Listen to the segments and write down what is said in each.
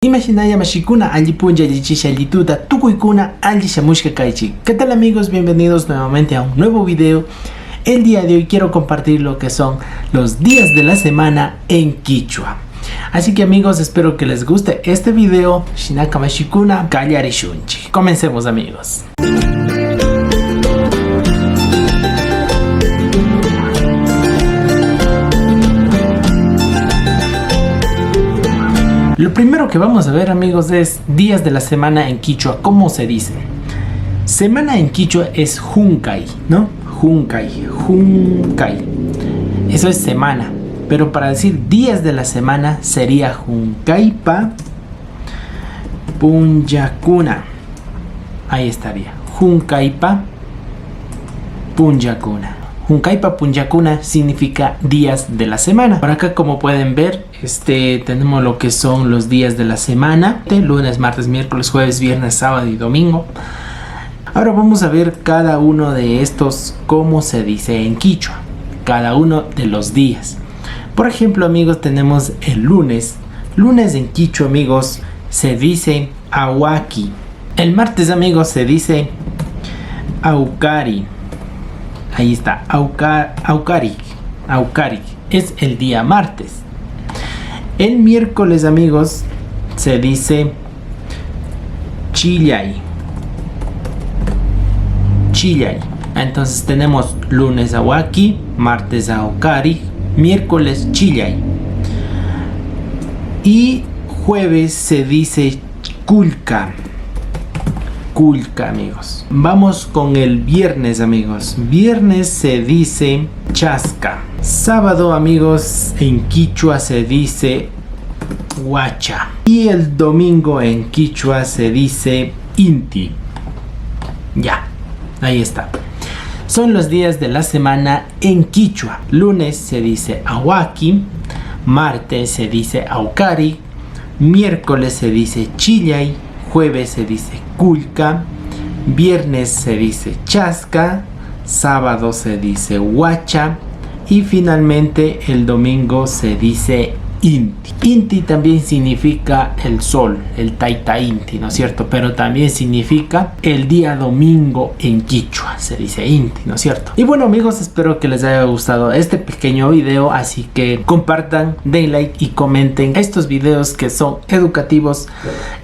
Imaginaya mashikuna allipunja allichisha allituta tukuykuna allishamushka kaichi. ¿Qué tal amigos? Bienvenidos nuevamente a un nuevo video. El día de hoy quiero compartir lo que son los días de la semana en Quichua. Así que amigos, espero que les guste este video. Shinaka mashikuna kallarishunchi. Comencemos amigos. Lo primero que vamos a ver amigos es días de la semana en Quichua. ¿Cómo se dice? Semana en Quichua es Juncay, ¿no? Juncay. Eso es semana. Pero para decir días de la semana sería Juncaypa Punyakuna. Ahí estaría. Juncaypa Punyakuna. Juncaypa Punyakuna significa días de la semana. Por acá, como pueden ver, tenemos lo que son los días de la semana: lunes, martes, miércoles, jueves, viernes, sábado y domingo. Ahora vamos a ver cada uno de estos, cómo se dice en Quichua, cada uno de los días. Por ejemplo amigos, tenemos el lunes. Lunes en Quichua amigos se dice Awaki. El martes amigos se dice Aukari. Ahí está, Aukarik es el día martes. El miércoles amigos se dice Chillay. Entonces tenemos lunes Awaki, martes Aukarik, miércoles Chillay. Y jueves se dice Kulka amigos. Vamos con el viernes amigos. Viernes se dice Chasca. Sábado amigos en Quichua se dice Huacha. Y el domingo en Quichua se dice Inti. Ya, ahí está. Son los días de la semana en Quichua. Lunes se dice Awaki, martes se dice Aukari, miércoles se dice Chillay, jueves se dice Kulka, viernes se dice Chasca, sábado se dice Huacha y finalmente el domingo se dice Inti. Inti también significa el sol, el Taita Inti, ¿no es cierto? Pero también significa el día domingo en Quichua, se dice Inti, ¿no es cierto? Y bueno amigos, espero que les haya gustado este pequeño video, así que compartan, den like y comenten estos videos que son educativos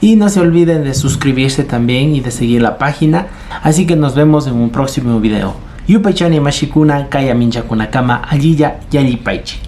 y no se olviden de suscribirse también y de seguir la página. Así que nos vemos en un próximo video. Yupaychani mashikuna kaya minchakuna kama alliya yallipaichi.